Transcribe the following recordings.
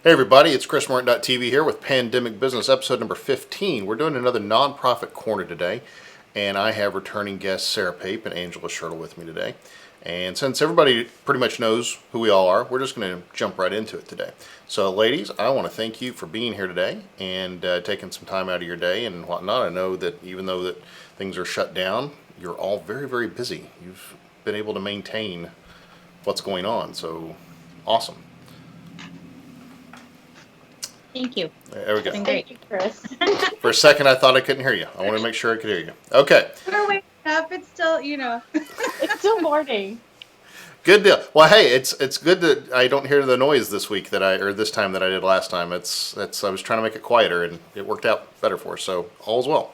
Hey everybody, it's Chris Martin.tv here with Pandemic Business episode number 15. We're doing another nonprofit corner today, and I have returning guests Sarah Pape and Angela Schertle with me today. And since everybody pretty much knows who we all are, we're just going to jump right into it today. So, ladies, I want to thank you for being here today and taking some time out of your day and whatnot. I know that even though that things are shut down, you're all very, very busy. You've been able to maintain what's going on, so awesome. Thank you. There we It's go. been Thank great. you, Chris. For a second, I thought I couldn't hear you. I want to make sure I could hear you. Okay, We're waking up. It's still. It's still morning. good deal. Well, hey, it's good that I don't hear the noise this week that I or this time that I did last time. It's I was trying to make it quieter and it worked out better for us. So all's well.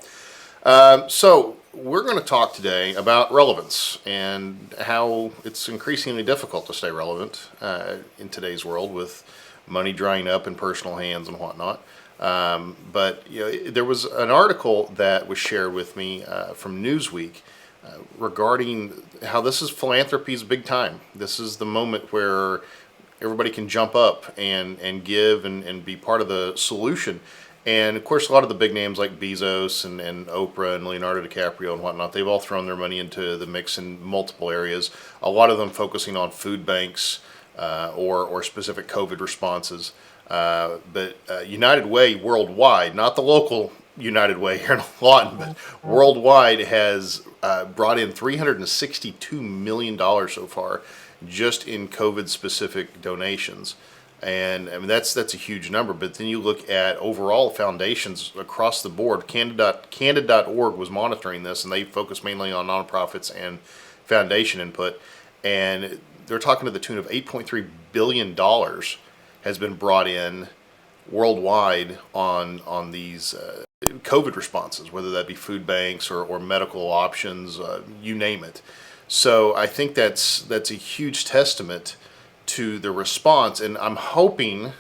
So we're going to talk today about relevance and how it's increasingly difficult to stay relevant in today's world with money drying up in personal hands and whatnot. But there was an article that was shared with me from Newsweek regarding how this is philanthropy's big time. This is the moment where everybody can jump up and give and be part of the solution. And of course, a lot of the big names like Bezos and Oprah and Leonardo DiCaprio and whatnot, they've all thrown their money into the mix in multiple areas. A lot of them focusing on food banks or specific COVID responses. But United Way worldwide, not the local United Way here in Lawton, but worldwide has brought in $362 million so far just in COVID specific donations. And I mean that's a huge number. But then you look at overall foundations across the board. Candid.org was monitoring this, and they focus mainly on nonprofits and foundation input. And they're talking to the tune of $8.3 billion has been brought in worldwide on these COVID responses, whether that be food banks or medical options, you name it. So I think that's a huge testament to the response, and I'm hoping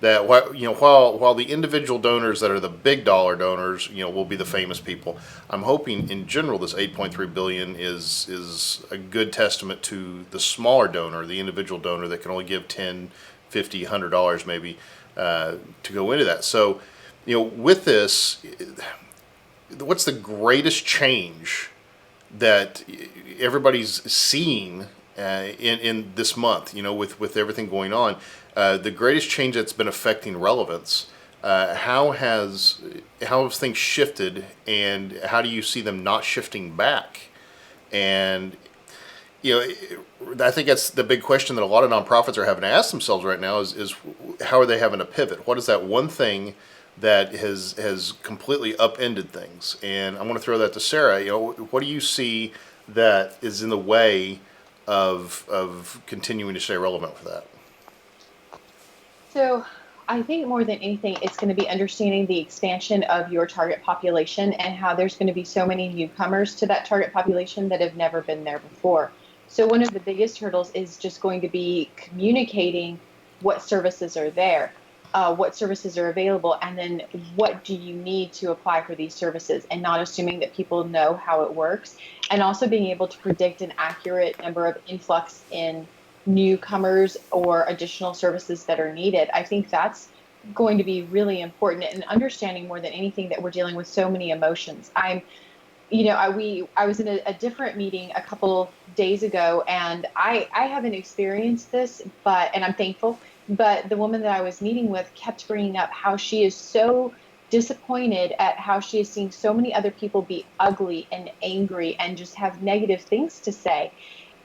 that while the individual donors that are the big dollar donors will be the famous people, I'm hoping in general this 8.3 billion is a good testament to the smaller donor, the individual donor that can only give 10, 50, $100 maybe to go into that. So with this, what's the greatest change that everybody's seeing in this month, with everything going on, the greatest change that's been affecting relevance. How have things shifted, and how do you see them not shifting back? And I think that's the big question that a lot of nonprofits are having to ask themselves right now is how are they having to pivot? What is that one thing that has completely upended things? And I want to throw that to Sarah. What do you see that is in the way of continuing to stay relevant for that? So I think more than anything, it's going to be understanding the expansion of your target population and how there's going to be so many newcomers to that target population that have never been there before. So one of the biggest hurdles is just going to be communicating what services are there, what services are available, and then what do you need to apply for these services, and not assuming that people know how it works, and also being able to predict an accurate number of influx in newcomers or additional services that are needed. I think that's going to be really important, and understanding more than anything that we're dealing with so many emotions. I was in a different meeting a couple days ago, and I haven't experienced this, and I'm thankful. But the woman that I was meeting with kept bringing up how she is so disappointed at how she is seeing so many other people be ugly and angry and just have negative things to say.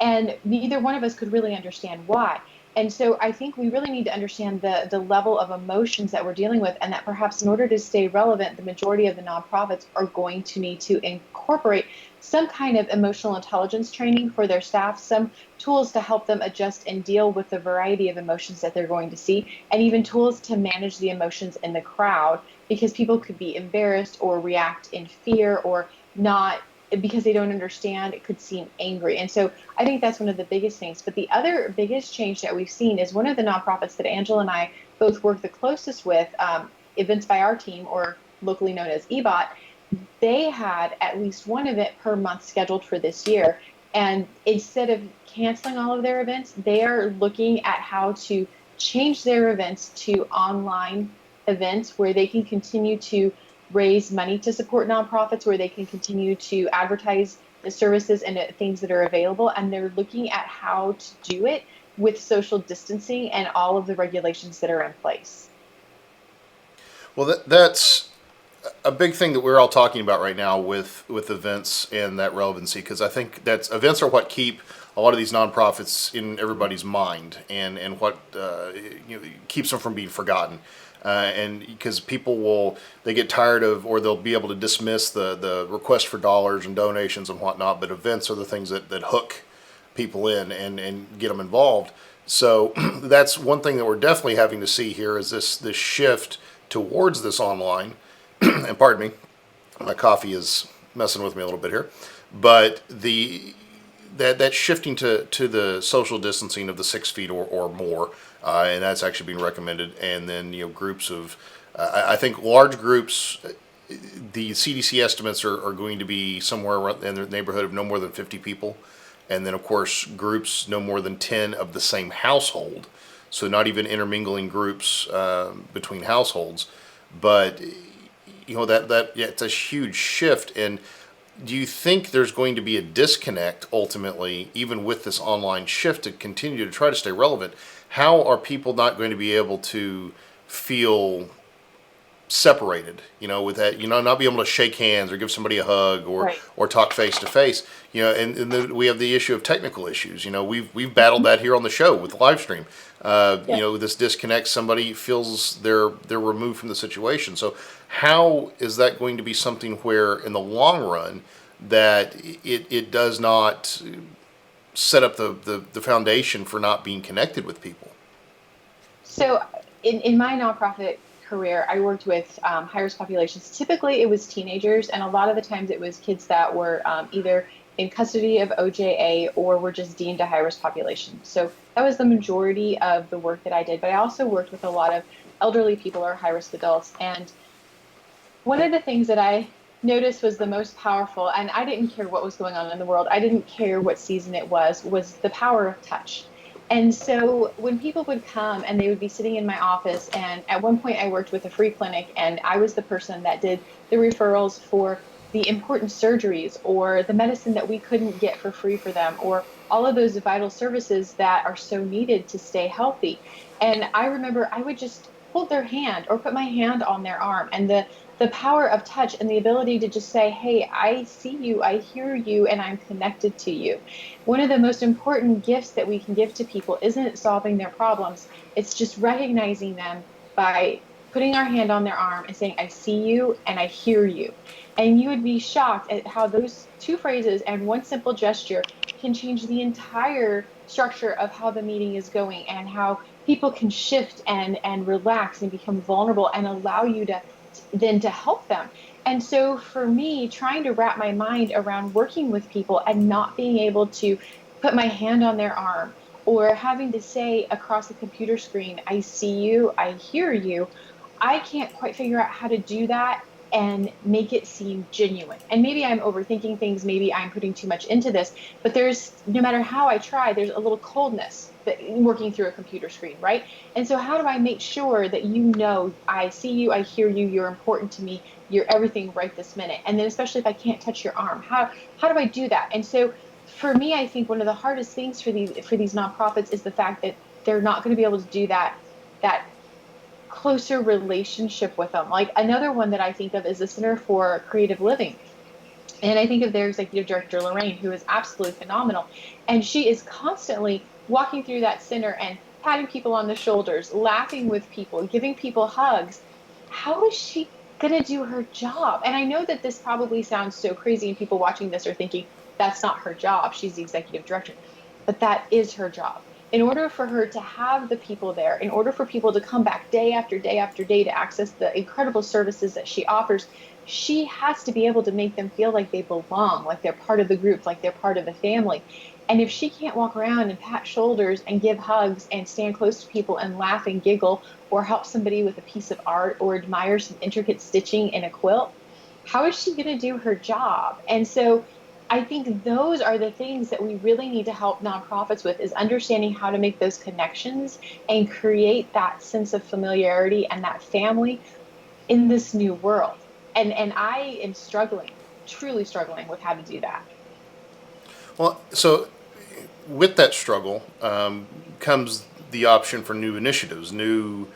And neither one of us could really understand why. And so I think we really need to understand the level of emotions that we're dealing with, and that perhaps in order to stay relevant, the majority of the nonprofits are going to need to incorporate some kind of emotional intelligence training for their staff, some tools to help them adjust and deal with the variety of emotions that they're going to see, and even tools to manage the emotions in the crowd, because people could be embarrassed or react in fear or not because they don't understand. It could seem angry. And so I think that's one of the biggest things. But the other biggest change that we've seen is one of the nonprofits that Angela and I both work the closest with, Events by Our Team, or locally known as EBOT. They had at least one event per month scheduled for this year. And instead of canceling all of their events, they are looking at how to change their events to online events where they can continue to raise money to support nonprofits, where they can continue to advertise the services and things that are available. And they're looking at how to do it with social distancing and all of the regulations that are in place. Well, that's a big thing that we're all talking about right now with events and that relevancy, because I think that's events are what keep a lot of these nonprofits in everybody's mind, and what keeps them from being forgotten. And because people they get tired of, or they'll be able to dismiss the request for dollars and donations and whatnot, but events are the things that hook people in and get them involved. So that's one thing that we're definitely having to see here is this shift towards this online. And pardon me, my coffee is messing with me a little bit here, but that shifting to the social distancing of the 6 feet or more, and that's actually being recommended. And then groups of, I think large groups, the CDC estimates are going to be somewhere in the neighborhood of no more than 50 people, and then of course groups no more than 10 of the same household. So not even intermingling groups between households, but it's a huge shift. And do you think there's going to be a disconnect ultimately, even with this online shift, to continue to try to stay relevant? How are people not going to be able to feel separated, with that, not be able to shake hands or give somebody a hug or Right. or talk face to face, and we have the issue of technical issues. We've battled that here on the show with the live stream. Yeah. This disconnect, somebody feels they're removed from the situation. So how is that going to be something where in the long run that it does not set up the foundation for not being connected with people? So in my nonprofit career, I worked with high risk populations. Typically, it was teenagers, and a lot of the times it was kids that were either in custody of OJA or were just deemed a high risk population. So that was the majority of the work that I did. But I also worked with a lot of elderly people or high risk adults. And one of the things that I noticed was the most powerful, and I didn't care what was going on in the world, I didn't care what season it was the power of touch. And so when people would come and they would be sitting in my office, and at one point I worked with a free clinic, and I was the person that did the referrals for the important surgeries or the medicine that we couldn't get for free for them, or all of those vital services that are so needed to stay healthy. And I remember I would just hold their hand or put my hand on their arm, and the power of touch and the ability to just say, hey, I see you, I hear you, and I'm connected to you. One of the most important gifts that we can give to people isn't solving their problems. It's just recognizing them by putting our hand on their arm and saying, I see you and I hear you. And you would be shocked at how those two phrases and one simple gesture can change the entire structure of how the meeting is going, and how people can shift and relax and become vulnerable and allow you to then to help them. And so for me, trying to wrap my mind around working with people and not being able to put my hand on their arm or having to say across the computer screen, I see you, I hear you, I can't quite figure out how to do that and make it seem genuine. And maybe I'm overthinking things, maybe I'm putting too much into this, but no matter how I try, there's a little coldness that working through a computer screen, right? And so how do I make sure that I see you, I hear you, you're important to me, you're everything right this minute? And then especially if I can't touch your arm, how do I do that? And so for me, I think one of the hardest things for these nonprofits is the fact that they're not going to be able to do that closer relationship with them. Like another one that I think of is the Center for Creative Living. And I think of their executive director, Lorraine, who is absolutely phenomenal. And she is constantly walking through that center and patting people on the shoulders, laughing with people, giving people hugs. How is she going to do her job? And I know that this probably sounds so crazy, and people watching this are thinking, that's not her job. She's the executive director. But that is her job. In order for her to have the people there, in order for people to come back day after day after day to access the incredible services that she offers, she has to be able to make them feel like they belong, like they're part of the group, like they're part of the family. And if she can't walk around and pat shoulders and give hugs and stand close to people and laugh and giggle, or help somebody with a piece of art, or admire some intricate stitching in a quilt, how is she going to do her job? And so I think those are the things that we really need to help nonprofits with is understanding how to make those connections and create that sense of familiarity and that family in this new world. And I am struggling, truly struggling with how to do that. Well, so with that struggle comes the option for new initiatives, new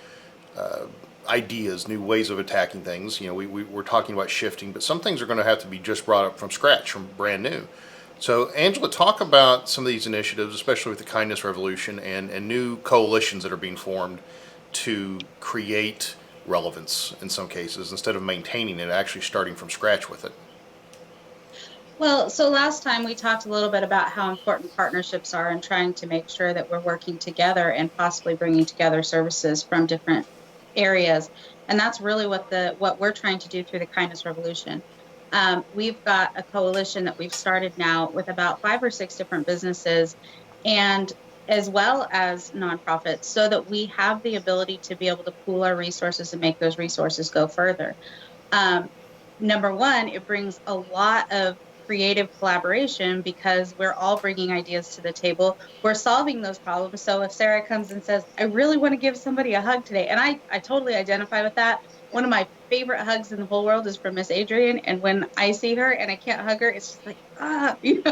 ideas, new ways of attacking things. We're talking about shifting, but some things are going to have to be just brought up from scratch, from brand new. So, Angela, talk about some of these initiatives, especially with the Kindness Revolution and new coalitions that are being formed to create relevance in some cases instead of maintaining it, actually starting from scratch with it. Well, so last time we talked a little bit about how important partnerships are and trying to make sure that we're working together and possibly bringing together services from different areas. And that's really what we're trying to do through the Kindness Revolution. We've got a coalition that we've started now with about 5 or 6 different businesses and as well as nonprofits so that we have the ability to be able to pool our resources and make those resources go further. Um, Number one, it brings a lot of creative collaboration because we're all bringing ideas to the table. We're solving those problems. So if Sarah comes and says, I really want to give somebody a hug today, and I totally identify with that. One of my favorite hugs in the whole world is from Miss Adrian. And when I see her and I can't hug her, it's just like, you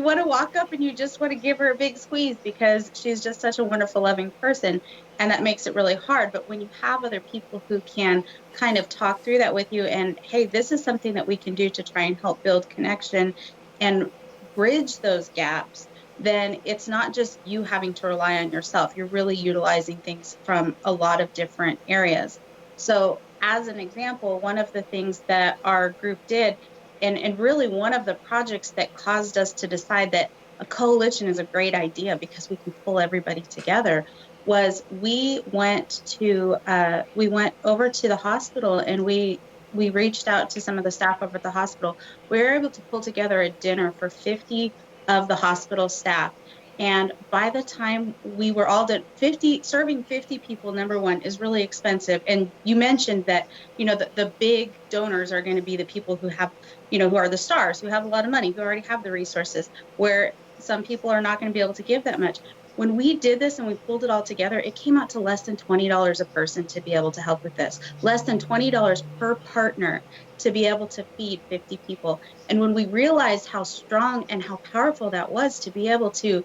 want to walk up and you just want to give her a big squeeze because she's just such a wonderful, loving person. And that makes it really hard. But when you have other people who can kind of talk through that with you and, hey, this is something that we can do to try and help build connection and bridge those gaps, then it's not just you having to rely on yourself. You're really utilizing things from a lot of different areas. So as an example, one of the things that our group did, and really one of the projects that caused us to decide that a coalition is a great idea because we can pull everybody together, was we went over to the hospital and we reached out to some of the staff over at the hospital. We were able to pull together a dinner for 50 of the hospital staff. And by the time we were all done, serving 50 people, number one, is really expensive. And you mentioned that, the big donors are going to be the people who have, who are the stars, who have a lot of money, who already have the resources, where some people are not going to be able to give that much. When we did this and we pulled it all together, it came out to less than $20 a person to be able to help with this, less than $20 per partner to be able to feed 50 people. And when we realized how strong and how powerful that was to be able to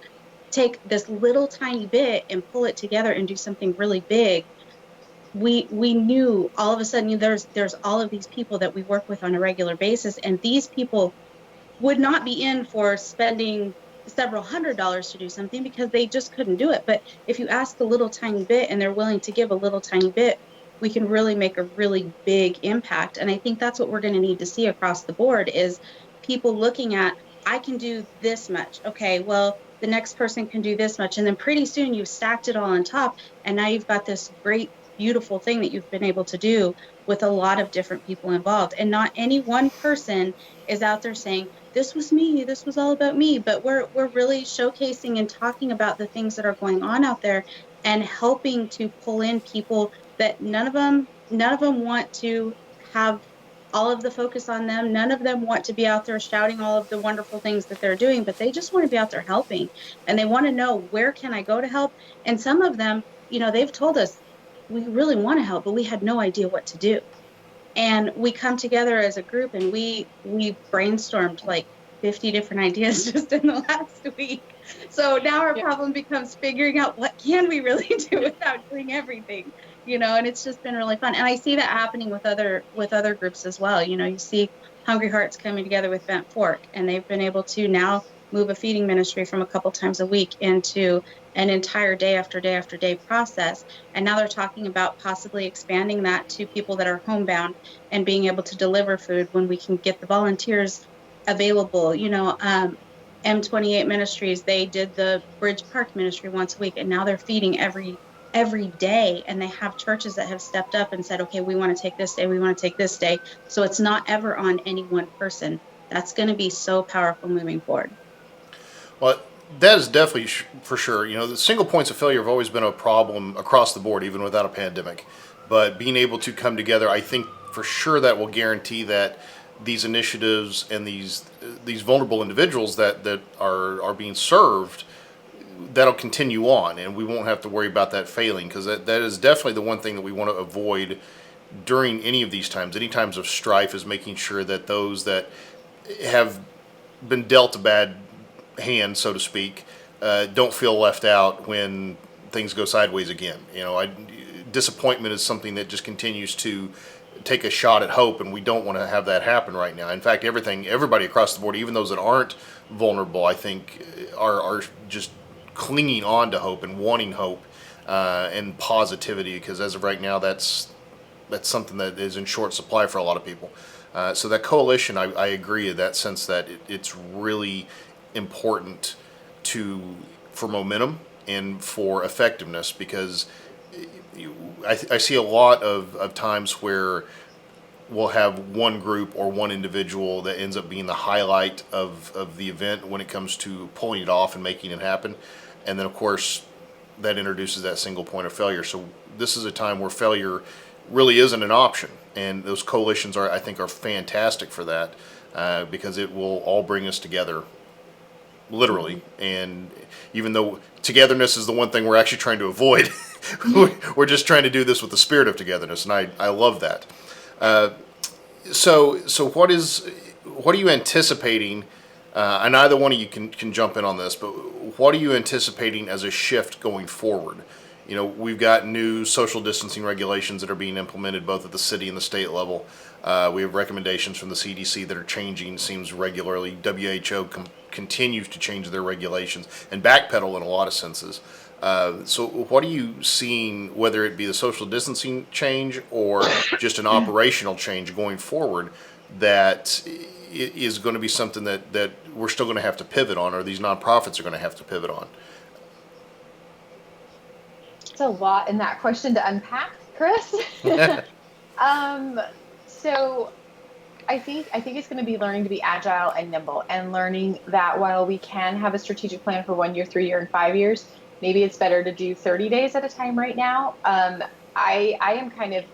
take this little tiny bit and pull it together and do something really big, we knew all of a sudden there's all of these people that we work with on a regular basis, and these people would not be in for spending several $100s to do something because they just couldn't do it. But if you ask a little tiny bit and they're willing to give a little tiny bit, we can really make a really big impact. And I think that's what we're going to need to see across the board is people looking at, I can do this much. Okay, well, the next person can do this much. And then pretty soon you've stacked it all on top. And now you've got this great, beautiful thing that you've been able to do with a lot of different people involved. And not any one person is out there saying, this was me, this was all about me, but we're really showcasing and talking about the things that are going on out there and helping to pull in people that none of them want to have all of the focus on them. None of them want to be out there shouting all of the wonderful things that they're doing, but they just want to be out there helping. And they want to know, where can I go to help? And some of them, they've told us, we really want to help, but we had no idea what to do. And we come together as a group and we brainstormed like 50 different ideas just in the last week. So now our problem becomes figuring out what can we really do without doing everything, and it's just been really fun. And I see that happening with other groups as well. You see Hungry Hearts coming together with Bent Fork, and they've been able to now move a feeding ministry from a couple times a week into an entire day after day after day process. And now they're talking about possibly expanding that to people that are homebound and being able to deliver food when we can get the volunteers available. M28 Ministries, they did the Bridge Park ministry once a week, and now they're feeding every day. And they have churches that have stepped up and said, okay, we want to take this day, we want to take this day. So it's not ever on any one person. That's going to be so powerful moving forward. Well, that is definitely for sure. The single points of failure have always been a problem across the board, even without a pandemic. But being able to come together, I think for sure that will guarantee that these initiatives and these vulnerable individuals that are being served, that'll continue on, and we won't have to worry about that failing, because that is definitely the one thing that we want to avoid during any of these times. Any times of strife is making sure that those that have been dealt a bad hand, so to speak, don't feel left out when things go sideways again. Disappointment is something that just continues to take a shot at hope, and we don't want to have that happen right now. In fact, everybody across the board, even those that aren't vulnerable, I think, are just clinging on to hope and wanting hope and positivity, because as of right now, that's something that is in short supply for a lot of people. So that coalition, I agree in that sense that it's really important for momentum and for effectiveness, because I see a lot of times where we'll have one group or one individual that ends up being the highlight of the event when it comes to pulling it off and making it happen. And then, of course, that introduces that single point of failure. So this is a time where failure really isn't an option. And those coalitions I think are fantastic for that, because it will all bring us together, literally. And even though togetherness is the one thing we're actually trying to avoid, we're just trying to do this with the spirit of togetherness, and I love that. So what are you anticipating? And either one of you can jump in on this, but what are you anticipating as a shift going forward? We've got new social distancing regulations that are being implemented both at the city and the state level. We have recommendations from the CDC that are changing, seems regularly. WHO continues to change their regulations and backpedal in a lot of senses. So what are you seeing, whether it be the social distancing change or just an operational change going forward, that is going to be something that we're still going to have to pivot on, or these nonprofits are going to have to pivot on? It's a lot in that question to unpack, Chris. So I think it's going to be learning to be agile and nimble, and learning that while we can have a strategic plan for 1 year, 3 year, and 5 years, maybe it's better to do 30 days at a time right now. I am kind of,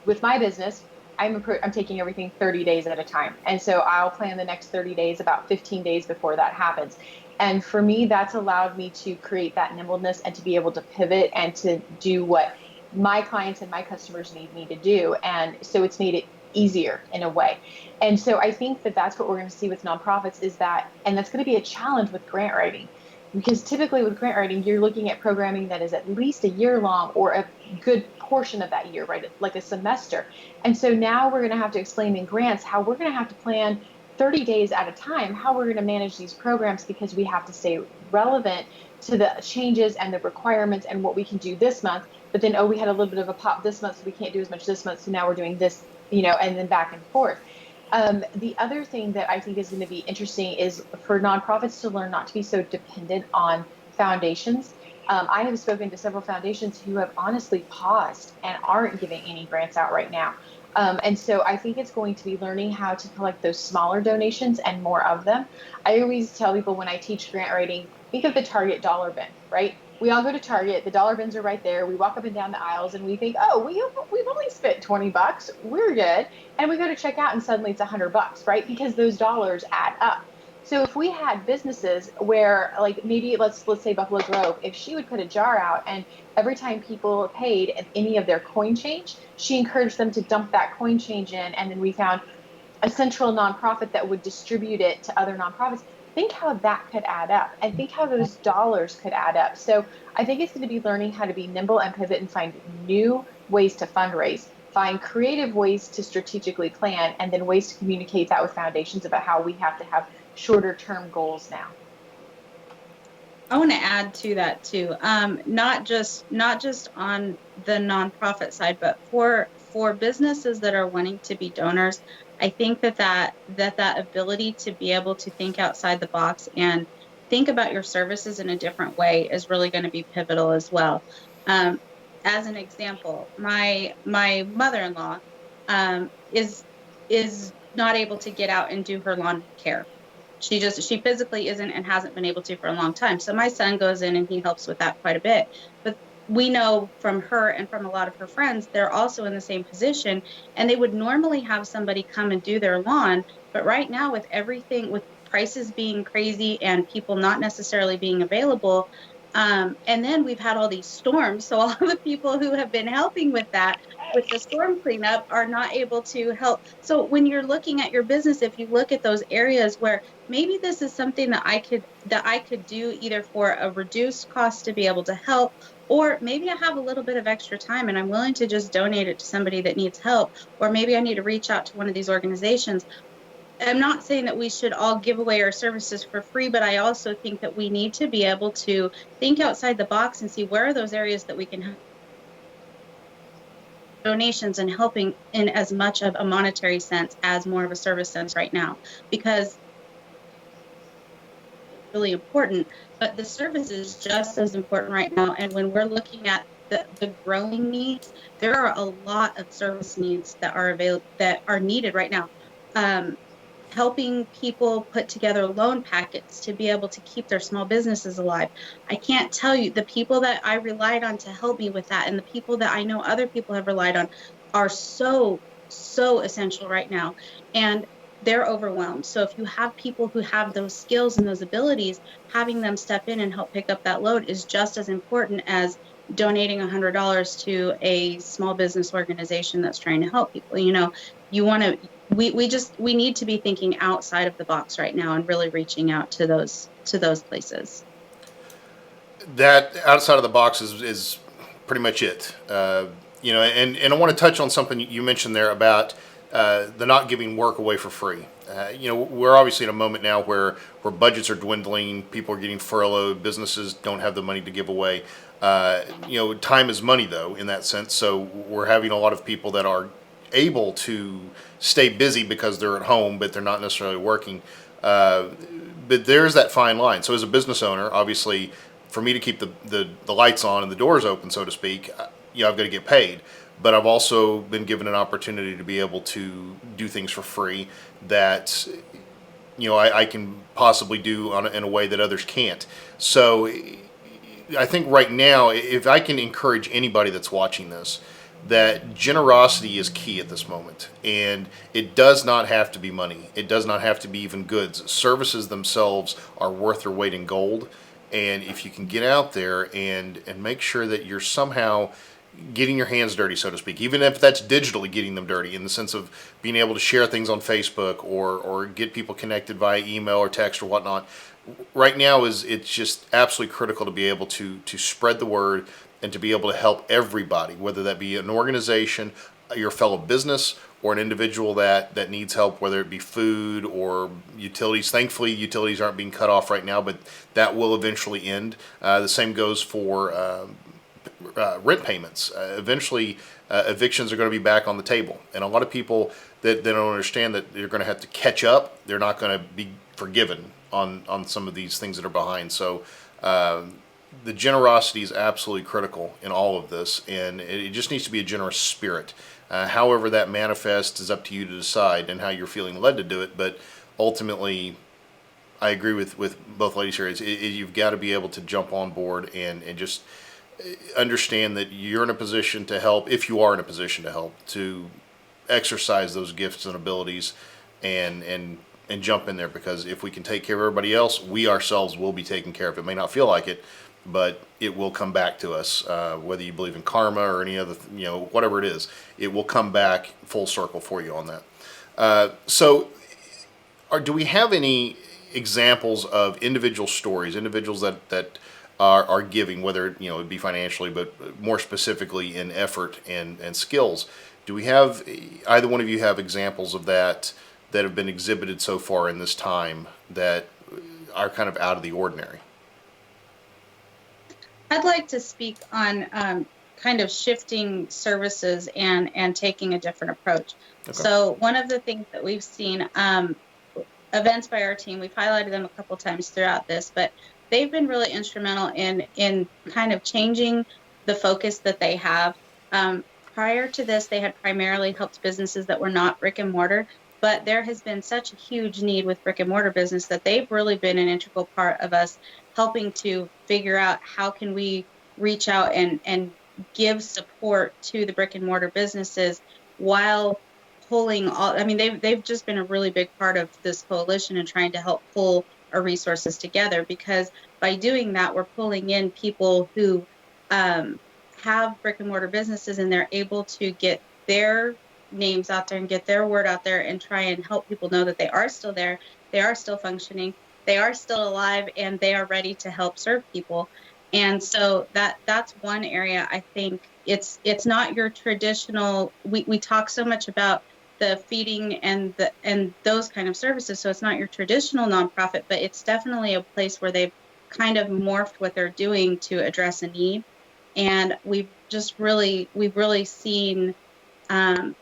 with my business, I'm taking everything 30 days at a time. And so I'll plan the next 30 days about 15 days before that happens. And for me, that's allowed me to create that nimbleness and to be able to pivot and to do what my clients and my customers need me to do. And so it's made it easier in a way. And so I think that's what we're going to see with nonprofits is that, and that's going to be a challenge with grant writing, because typically with grant writing, you're looking at programming that is at least a year long, or a good portion of that year, right? Like a semester. And so now we're going to have to explain in grants how we're going to have to plan 30 days at a time, how we're going to manage these programs, because we have to stay relevant to the changes and the requirements and what we can do this month. But then, we had a little bit of a pop this month, so we can't do as much this month. So now we're doing this, and then back and forth. The other thing that I think is going to be interesting is for nonprofits to learn not to be so dependent on foundations. I have spoken to several foundations who have honestly paused and aren't giving any grants out right now. And so I think it's going to be learning how to collect those smaller donations and more of them. I always tell people when I teach grant writing, think of the Target dollar bin, right? We all go to Target, the dollar bins are right there. We walk up and down the aisles and we think, we've only spent $20. We're good. And we go to check out and suddenly it's $100, right? Because those dollars add up. So if we had businesses where, like, maybe let's say Buffalo Grove, if she would put a jar out and every time people paid any of their coin change, she encouraged them to dump that coin change in, and then we found a central nonprofit that would distribute it to other nonprofits. Think how that could add up, and think how those dollars could add up. So I think it's going to be learning how to be nimble and pivot and find new ways to fundraise, find creative ways to strategically plan, and then ways to communicate that with foundations about how we have to have shorter term goals now. I want to add to that too. Not just on the nonprofit side, but for businesses that are wanting to be donors, I think that ability to be able to think outside the box and think about your services in a different way is really going to be pivotal as well. As an example, my mother-in-law is not able to get out and do her lawn care. She physically isn't and hasn't been able to for a long time. So my son goes in and he helps with that quite a bit. But we know from her and from a lot of her friends, they're also in the same position, and they would normally have somebody come and do their lawn. But right now, with everything, with prices being crazy and people not necessarily being available, and then we've had all these storms. So all of the people who have been helping with that, with the storm cleanup, are not able to help. So when you're looking at your business, if you look at those areas where maybe this is something that I could do either for a reduced cost to be able to help, or maybe I have a little bit of extra time and I'm willing to just donate it to somebody that needs help, or maybe I need to reach out to one of these organizations. I'm not saying that we should all give away our services for free, but I also think that we need to be able to think outside the box and see where are those areas that we can have donations and helping in as much of a monetary sense as more of a service sense right now, because really important, but the service is just as important right now. And when we're looking at the growing needs, there are a lot of service needs that are available, that are needed right now. Helping people put together loan packets to be able to keep their small businesses alive. I can't tell you the people that I relied on to help me with that, and the people that I know other people have relied on are so essential right now. And they're overwhelmed. So if you have people who have those skills and those abilities, having them step in and help pick up that load is just as important as donating $100 to a small business organization that's trying to help people. You want to, we need to be thinking outside of the box right now and really reaching out to those places. That outside of the box is pretty much it. And I want to touch on something you mentioned there about the not giving work away for free. We're obviously in a moment now where budgets are dwindling, people are getting furloughed, businesses don't have the money to give away. Time is money, though, in that sense. So we're having a lot of people that are able to stay busy because they're at home, but they're not necessarily working. But there's that fine line. So as a business owner, obviously, for me to keep the lights on and the doors open, so to speak, I've got to get paid. But I've also been given an opportunity to be able to do things for free that I can possibly do in a way that others can't. So I think right now, if I can encourage anybody that's watching this, that generosity is key at this moment. And it does not have to be money. It does not have to be even goods. Services themselves are worth their weight in gold. And if you can get out there and make sure that you're somehow getting your hands dirty, so to speak, even if that's digitally getting them dirty in the sense of being able to share things on Facebook or get people connected via email or text or whatnot, right now it's just absolutely critical to be able to spread the word and to be able to help everybody, whether that be an organization, your fellow business, or an individual that needs help, whether it be food or utilities. Thankfully, utilities aren't being cut off right now, but that will eventually end. The same goes for rent payments. Eventually, evictions are going to be back on the table. And a lot of people that don't understand that they're going to have to catch up. They're not going to be forgiven on some of these things that are behind. So the generosity is absolutely critical in all of this, and it just needs to be a generous spirit. However that manifests is up to you to decide and how you're feeling led to do it. But ultimately, I agree with both ladies here. You've got to be able to jump on board and just understand that you're in a position to help, if you are in a position to help, to exercise those gifts and abilities and jump in there, because if we can take care of everybody else, we ourselves will be taken care of. It may not feel like it, but it will come back to us, whether you believe in karma or any other, whatever it is, it will come back full circle for you on that. Do we have any examples of individual stories, individuals that are giving, whether it would be financially, but more specifically in effort and skills? Do we have, either one of you have examples of that have been exhibited so far in this time that are kind of out of the ordinary? I'd like to speak on kind of shifting services and taking a different approach. Okay. So one of the things that we've seen, events by our team, we've highlighted them a couple times throughout this, but they've been really instrumental in kind of changing the focus that they have. Prior to this, they had primarily helped businesses that were not brick and mortar, but there has been such a huge need with brick and mortar business that they've really been an integral part of us helping to figure out how can we reach out and give support to the brick and mortar businesses while pulling all, I mean, they've just been a really big part of this coalition and trying to help pull our resources together, because by doing that, we're pulling in people who um, have brick and mortar businesses, and they're able to get their names out there and get their word out there and try and help people know that they are still there, they are still functioning, they are still alive, and they are ready to help serve people. And so that's one area. I think it's not your traditional, we talk so much about the feeding and those kind of services. So it's not your traditional nonprofit, but it's definitely a place where they've kind of morphed what they're doing to address a need. And we've really seen um,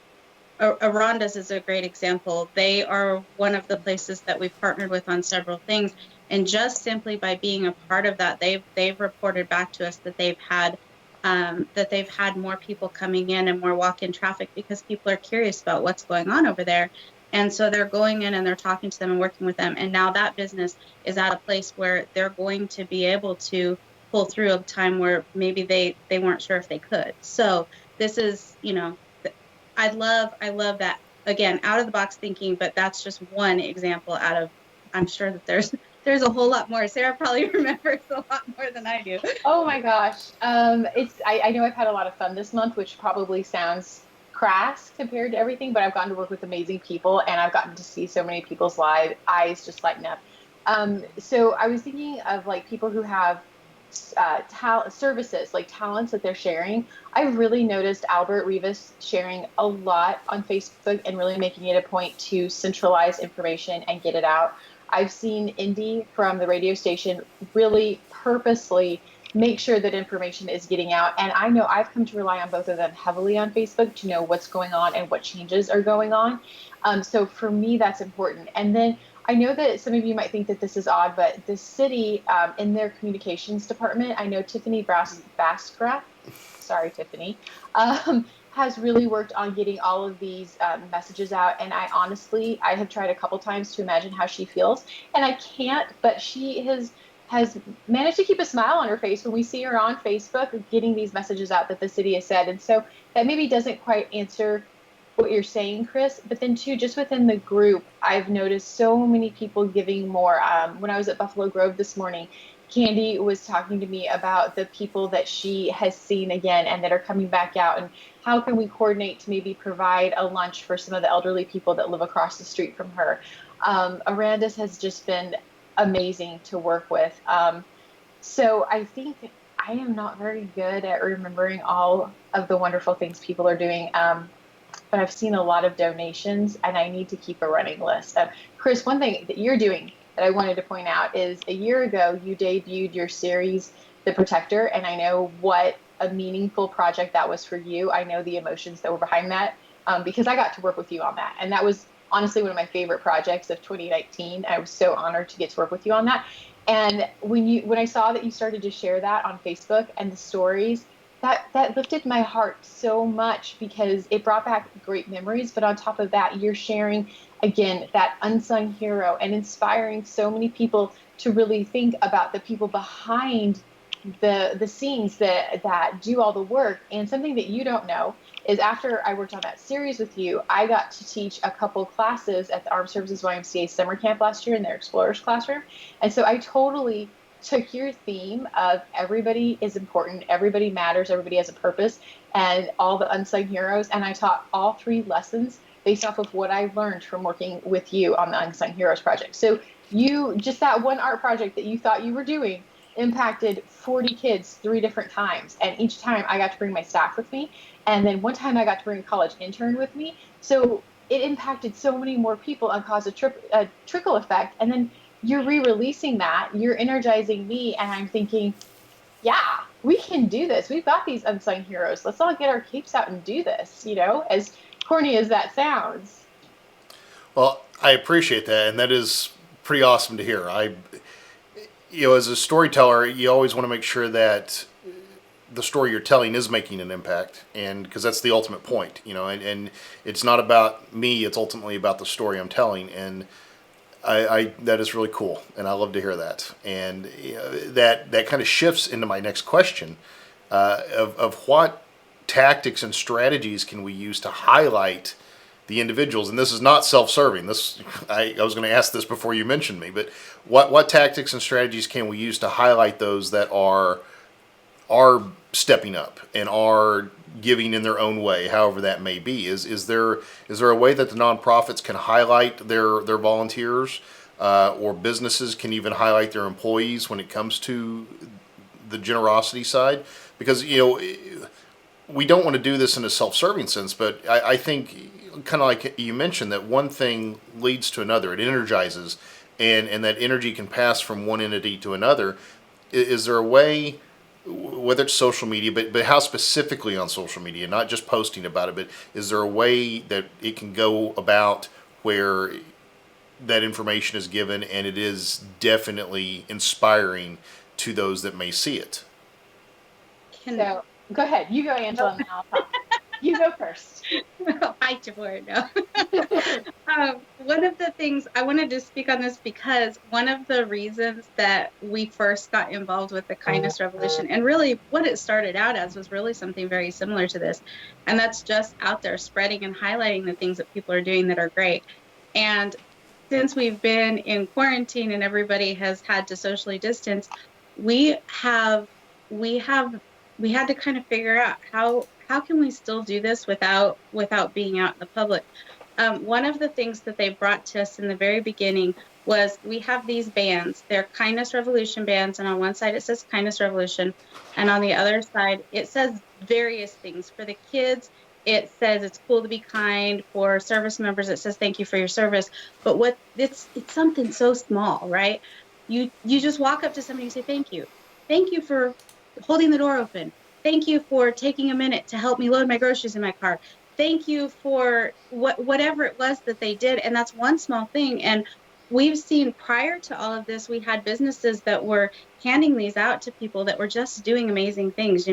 Aranda's is a great example. They are one of the places that we've partnered with on several things, and just simply by being a part of that, they've reported back to us that they've had more people coming in and more walk-in traffic because people are curious about what's going on over there, and so they're going in and they're talking to them and working with them, and now that business is at a place where they're going to be able to pull through a time where maybe they weren't sure if they could. So this is, I love that, again, out of the box thinking, but that's just one example out of, I'm sure that there's a whole lot more. Sarah probably remembers a lot more than I do. Oh my gosh. I know I've had a lot of fun this month, which probably sounds crass compared to everything, but I've gotten to work with amazing people and I've gotten to see so many people's eyes just lighten up. So I was thinking of like people who have services, like talents that they're sharing. I've really noticed Albert Rivas sharing a lot on Facebook and really making it a point to centralize information and get it out. I've seen Indy from the radio station really purposely make sure that information is getting out. And I know I've come to rely on both of them heavily on Facebook to know what's going on and what changes are going on. So for me, that's important. And then I know that some of you might think that this is odd, but the city in their communications department, I know Tiffany Baskra, sorry, Tiffany, has really worked on getting all of these messages out. And I have tried a couple times to imagine how she feels, and I can't, but she has managed to keep a smile on her face when we see her on Facebook getting these messages out that the city has said. And so that maybe doesn't quite answer what you're saying, Chris, but then too, just within the group, I've noticed so many people giving more. When I was at Buffalo Grove this morning, Candy was talking to me about the people that she has seen again and that are coming back out, and how can we coordinate to maybe provide a lunch for some of the elderly people that live across the street from her. Aranda's has just been amazing to work with. So I think I am not very good at remembering all of the wonderful things people are doing. But I've seen a lot of donations and I need to keep a running list. Chris, one thing that you're doing that I wanted to point out is a year ago, you debuted your series, The Protector, and I know what a meaningful project that was for you. I know the emotions that were behind that because I got to work with you on that. And that was honestly one of my favorite projects of 2019. I was so honored to get to work with you on that. And when I saw that you started to share that on Facebook and the stories, that lifted my heart so much because it brought back great memories. But on top of that, you're sharing, again, that unsung hero and inspiring so many people to really think about the people behind the scenes that do all the work. And something that you don't know is after I worked on that series with you, I got to teach a couple classes at the Armed Services YMCA summer camp last year in their Explorers classroom. And so I totally took your theme of everybody is important, everybody matters, everybody has a purpose, and all the unsung heroes. And I taught all 3 lessons based off of what I learned from working with you on the Unsung Heroes project. So you, just that one art project that you thought you were doing impacted 40 kids 3 different times. And each time I got to bring my staff with me. And then one time I got to bring a college intern with me. So it impacted so many more people and caused a trickle effect. And then you're re-releasing that, you're energizing me, and I'm thinking, yeah, we can do this. We've got these unsung heroes. Let's all get our capes out and do this, as corny as that sounds. Well, I appreciate that, and that is pretty awesome to hear. As a storyteller, you always want to make sure that the story you're telling is making an impact, and because that's the ultimate point, and it's not about me, it's ultimately about the story I'm telling, and I that is really cool, and I love to hear that. And that kind of shifts into my next question of what tactics and strategies can we use to highlight the individuals. And this is not self-serving. I was going to ask this before you mentioned me, but what tactics and strategies can we use to highlight those that are stepping up and are giving in their own way, however that may be? Is there a way that the nonprofits can highlight their volunteers, or businesses can even highlight their employees when it comes to the generosity side? Because we don't want to do this in a self-serving sense, but I think, kind of like you mentioned, that one thing leads to another. It energizes, and that energy can pass from one entity to another. Is there a way, whether it's social media, but how specifically on social media, not just posting about it, but is there a way that it can go about where that information is given and it is definitely inspiring to those that may see it? So go ahead. You go, Angela, and then I'll talk. You go first. Hi, Tabor. No. One of the things I wanted to speak on this, because one of the reasons that we first got involved with the Kindness Revolution, and really what it started out as, was really something very similar to this. And that's just out there spreading and highlighting the things that people are doing that are great. And since we've been in quarantine and everybody has had to socially distance, we had to kind of figure out how can we still do this without being out in the public. One of the things that they brought to us in the very beginning was, we have these bands. They're Kindness Revolution bands, and on one side it says Kindness Revolution, and on the other side it says various things. For the kids, it says it's cool to be kind. For service members, it says thank you for your service. But it's something so small, right? You just walk up to somebody and say thank you for holding the door open. Thank you for taking a minute to help me load my groceries in my car. Thank you for whatever it was that they did. And that's one small thing. And we've seen, prior to all of this, we had businesses that were handing these out to people that were just doing amazing things.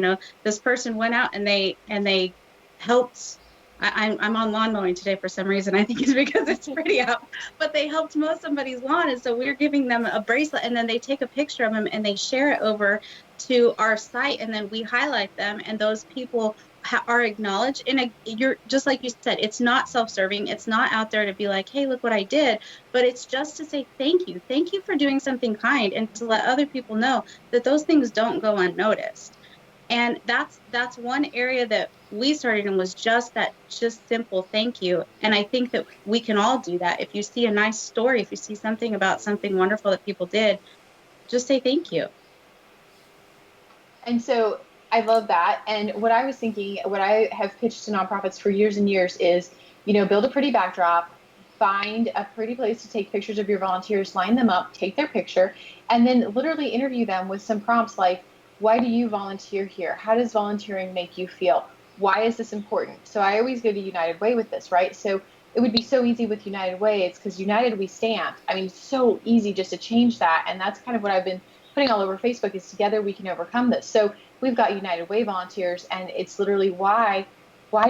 This person went out and they helped. I'm on lawn mowing today for some reason. I think it's because it's pretty out, but they helped mow somebody's lawn. And so we're giving them a bracelet, and then they take a picture of them and they share it over to our site, and then we highlight them, and those people are acknowledged. And you're just like you said, it's not self-serving. It's not out there to be like, hey, look what I did, but it's just to say thank you for doing something kind, and to let other people know that those things don't go unnoticed. And that's one area that we started in, was just simple thank you. And I think that we can all do that. If you see a nice story, if you see something about something wonderful that people did, just say thank you. And so I love that. And what I was thinking, what I have pitched to nonprofits for years and years is, build a pretty backdrop, find a pretty place to take pictures of your volunteers, line them up, take their picture, and then literally interview them with some prompts like, why do you volunteer here? How does volunteering make you feel? Why is this important? So I always go to United Way with this, right? So it would be so easy with United Way. It's because United We Stand. I mean, so easy just to change that. And that's kind of what I've been putting all over Facebook, is together we can overcome this. So we've got United Way volunteers, and it's literally why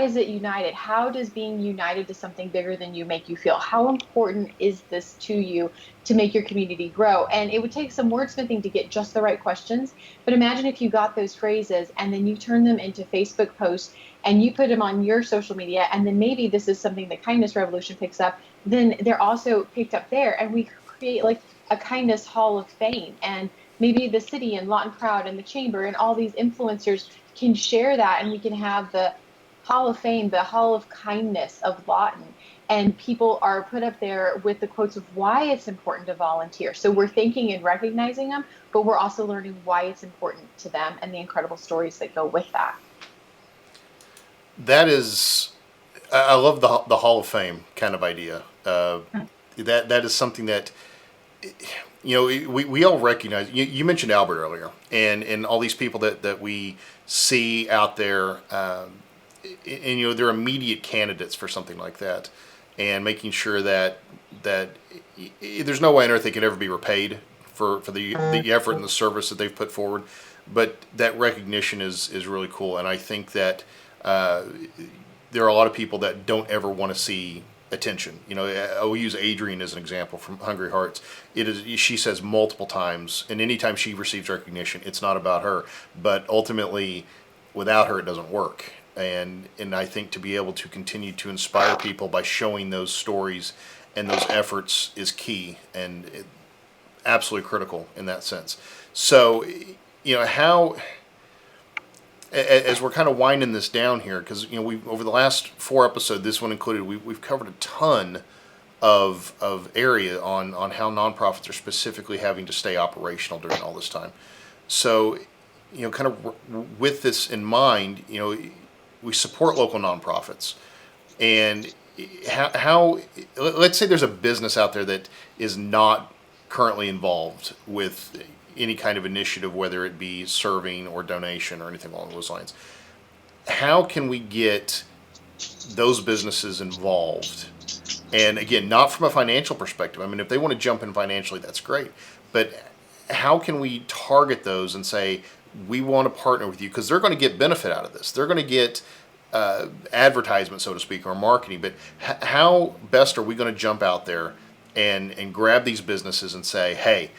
is it united? How does being united to something bigger than you make you feel? How important is this to you to make your community grow? And it would take some wordsmithing to get just the right questions. But imagine if you got those phrases and then you turn them into Facebook posts and you put them on your social media, and then maybe this is something the Kindness Revolution picks up, then they're also picked up there, and we create like a Kindness Hall of Fame. And maybe the city and Lawton Crowd and the Chamber and all these influencers can share that, and we can have the Hall of Fame, the Hall of Kindness of Lawton. And people are put up there with the quotes of why it's important to volunteer. So we're thanking and recognizing them, but we're also learning why it's important to them and the incredible stories that go with that. That is, I love the Hall of Fame kind of idea. That is something that, we all recognize. You mentioned Albert earlier, and all these people that we see out there, and they're immediate candidates for something like that, and making sure that there's no way on earth they could ever be repaid for the effort and the service that they've put forward, but that recognition is really cool. And I think that there are a lot of people that don't ever want to see attention. I will use Adrienne as an example from Hungry Hearts. She says multiple times, and anytime she receives recognition, it's not about her, but ultimately, without her, it doesn't work. And I think to be able to continue to inspire people by showing those stories and those efforts is key and absolutely critical in that sense. So, how, as we're kind of winding this down here, because we over the last 4 episodes, this one included, we've covered a ton of area on how nonprofits are specifically having to stay operational during all this time. So, kind of with this in mind, we support local nonprofits, and how let's say there's a business out there that is not currently involved with any kind of initiative, whether it be serving or donation or anything along those lines. How can we get those businesses involved? And again, not from a financial perspective. I mean, if they want to jump in financially, that's great. But how can we target those and say, we want to partner with you? Because they're going to get benefit out of this. They're going to get advertisement, so to speak, or marketing. But how best are we going to jump out there and grab these businesses and say, hey,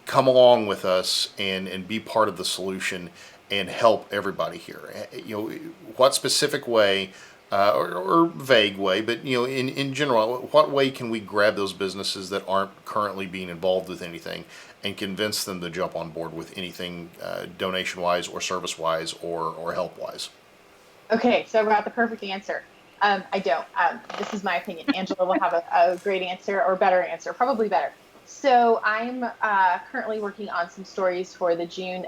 come along with us and be part of the solution and help everybody here? What specific way, or vague way, but in general, what way can we grab those businesses that aren't currently being involved with anything and convince them to jump on board with anything, donation wise or service wise or help wise? Okay, so I got the perfect answer. I don't. This is my opinion. Angela will have a great answer, or better answer, probably better. So I'm currently working on some stories for the June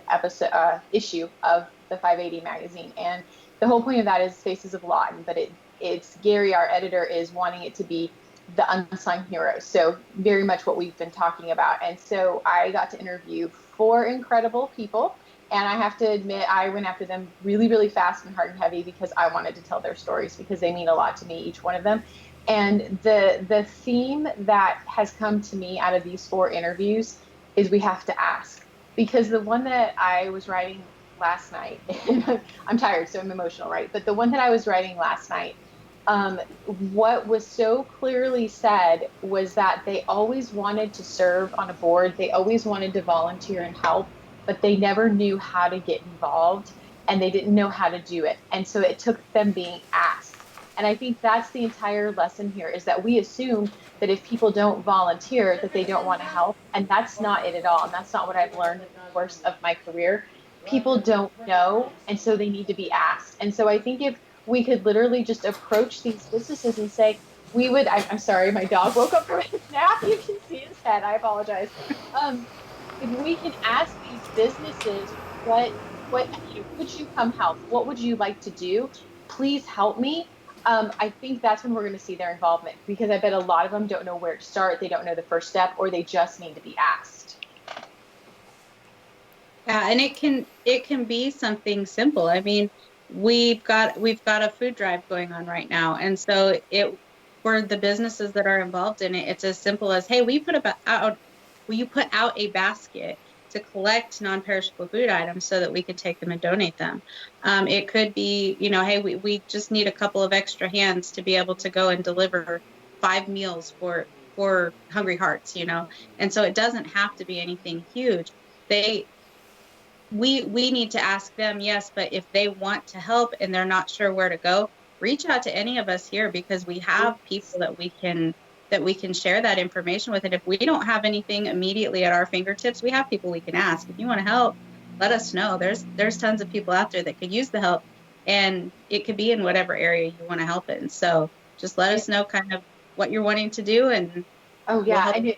issue of the 580 magazine, and the whole point of that is Faces of Lawton, but it's Gary, our editor, is wanting it to be the unsung heroes. So very much what we've been talking about. And so I got to interview 4 incredible people. And I have to admit, I went after them really, really fast and hard and heavy because I wanted to tell their stories because they mean a lot to me, each one of them. And the theme that has come to me out of these 4 interviews is we have to ask. Because the one that I was writing last night, I'm tired, so I'm emotional, right? But the one that I was writing last night, what was so clearly said was that they always wanted to serve on a board. They always wanted to volunteer and help, but they never knew how to get involved and they didn't know how to do it. And so it took them being asked. And I think that's the entire lesson here, is that we assume that if people don't volunteer, that they don't want to help. And that's not it at all. And that's not what I've learned in the course of my career. People don't know, and so they need to be asked. And so I think if we could literally just approach these businesses and say, I'm sorry, my dog woke up from his nap. You can see his head. I apologize. If we can ask these businesses, what would you come help? What would you like to do? Please help me. I think that's when we're going to see their involvement, because I bet a lot of them don't know where to start. They don't know the first step, or they just need to be asked. Yeah, and it can be something simple. I mean, we've got a food drive going on right now, and so for the businesses that are involved in it, it's as simple as, hey, will you put out a basket to collect non-perishable food items so that we can take them and donate them. It could be, hey, we just need a couple of extra hands to be able to go and deliver 5 meals for Hungry Hearts, and so it doesn't have to be anything huge. We need to ask them, yes, but if they want to help and they're not sure where to go, reach out to any of us here, because we have people that we can share that information with. And if we don't have anything immediately at our fingertips, we have people we can ask. If you want to help, let us know. There's tons of people out there that could use the help, and it could be in whatever area you want to help in. So just let us know kind of what you're wanting to do, and and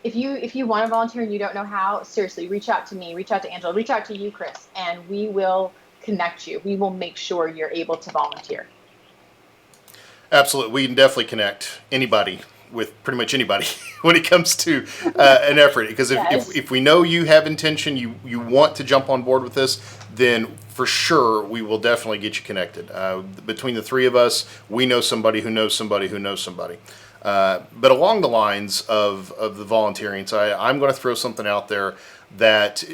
if you want to volunteer and you don't know how, seriously, reach out to me, reach out to Angela, reach out to you, Chris, and we will connect you. We will make sure you're able to volunteer. Absolutely. We can definitely connect anybody with pretty much anybody when it comes to an effort. Because if we know you have intention, you want to jump on board with this, then for sure we will definitely get you connected. Between the 3 of us, we know somebody who knows somebody who knows somebody. But along the lines of the volunteering side, I'm going to throw something out there that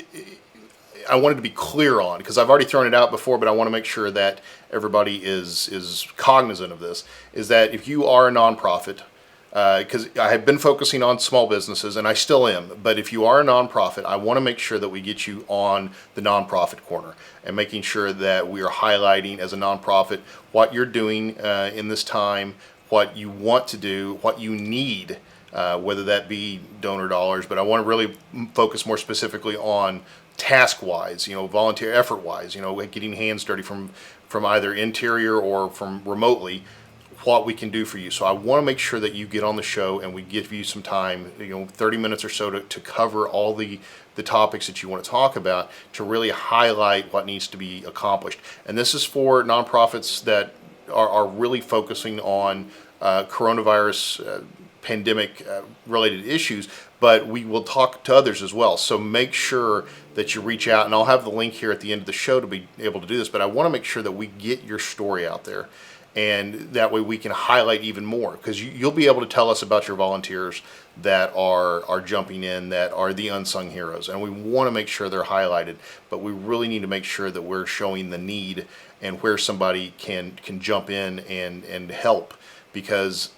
I wanted to be clear on, because I've already thrown it out before, but I want to make sure that everybody is cognizant of this, is that if you are a nonprofit, because I have been focusing on small businesses, and I still am. But if you are a nonprofit, I want to make sure that we get you on the nonprofit corner and making sure that we are highlighting as a nonprofit what you're doing in this time, what you want to do, what you need, whether that be donor dollars. But I want to really focus more specifically on task-wise, volunteer effort-wise, getting hands dirty from either interior or from remotely, what we can do for you. So I want to make sure that you get on the show and we give you some time, 30 minutes or so to cover all the topics that you want to talk about, to really highlight what needs to be accomplished. And this is for nonprofits that are really focusing on coronavirus pandemic related issues, but we will talk to others as well. So make sure that you reach out, and I'll have the link here at the end of the show to be able to do this, but I want to make sure that we get your story out there. And that way we can highlight even more, because you'll be able to tell us about your volunteers that are jumping in, that are the unsung heroes. And we want to make sure they're highlighted, but we really need to make sure that we're showing the need and where somebody can jump in and help. Because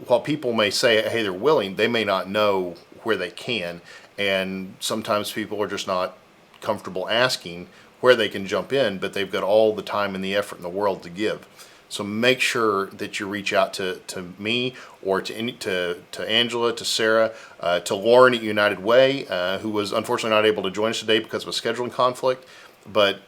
while people may say, hey, they're willing, they may not know where they can. And sometimes people are just not comfortable asking where they can jump in, but they've got all the time and the effort in the world to give. So make sure that you reach out to me, or to Angela, to Sarah, to Lauren at United Way, who was unfortunately not able to join us today because of a scheduling conflict, but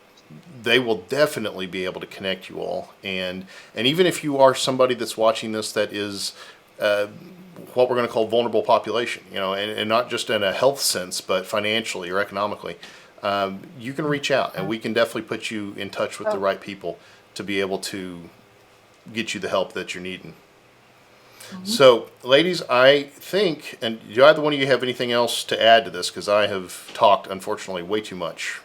they will definitely be able to connect you all. And even if you are somebody that's watching this that is what we're going to call vulnerable population, and not just in a health sense, but financially or economically, you can reach out, and we can definitely put you in touch with the right people to be able to get you the help that you're needing. So, ladies, I think, and do either one of you have anything else to add to this? Because I have talked, unfortunately, way too much.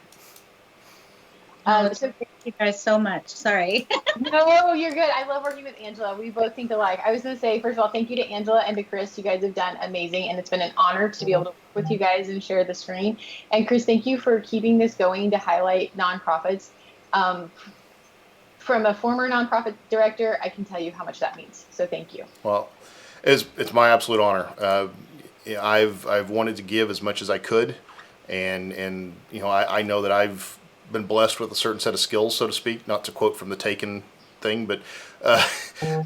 So thank you guys so much. Sorry. No, you're good. I love working with Angela. We both think alike. I was going to say, first of all, thank you to Angela and to Chris. You guys have done amazing, and it's been an honor to be able to work with you guys and share the screen. And Chris, thank you for keeping this going to highlight nonprofits. From a former nonprofit director, I can tell you how much that means. So thank you. Well, it's my absolute honor. I've wanted to give as much as I could, and I know that I've been blessed with a certain set of skills, so to speak, not to quote from the Taken thing, but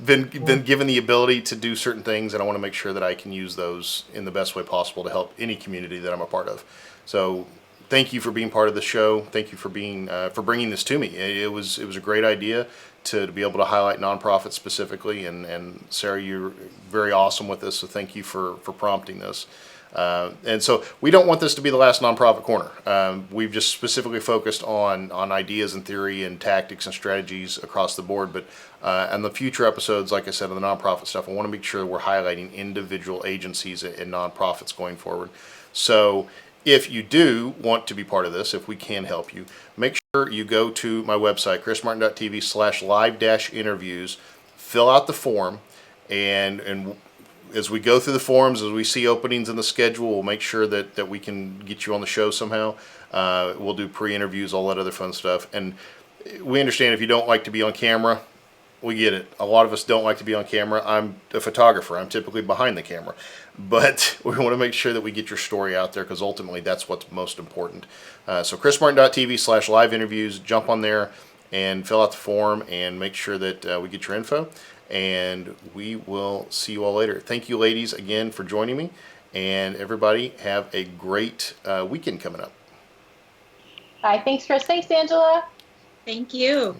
been given the ability to do certain things, and I want to make sure that I can use those in the best way possible to help any community that I'm a part of. So thank you for being part of the show. Thank you for being for bringing this to me. It was a great idea to be able to highlight nonprofits specifically, and Sarah, you're very awesome with this, so thank you for prompting this. And so we don't want this to be the last nonprofit corner. We've just specifically focused on ideas and theory and tactics and strategies across the board. But in the future episodes, like I said, on the nonprofit stuff, I want to make sure we're highlighting individual agencies and nonprofits going forward. So if you do want to be part of this, if we can help you, make sure you go to my website, chrismartin.tv/live-interviews, fill out the form, and as we go through the forums, as we see openings in the schedule, we'll make sure that we can get you on the show somehow. We'll do pre-interviews, all that other fun stuff. And we understand if you don't like to be on camera, we get it. A lot of us don't like to be on camera. I'm a photographer. I'm typically behind the camera. But we want to make sure that we get your story out there, because ultimately that's what's most important. So chrismartin.tv/live-interviews, jump on there and fill out the form and make sure that we get your info. And we will see you all later. Thank you, ladies, again for joining me. And everybody, have a great weekend coming up. Bye. Thanks, Chris. Thanks, Angela. Thank you.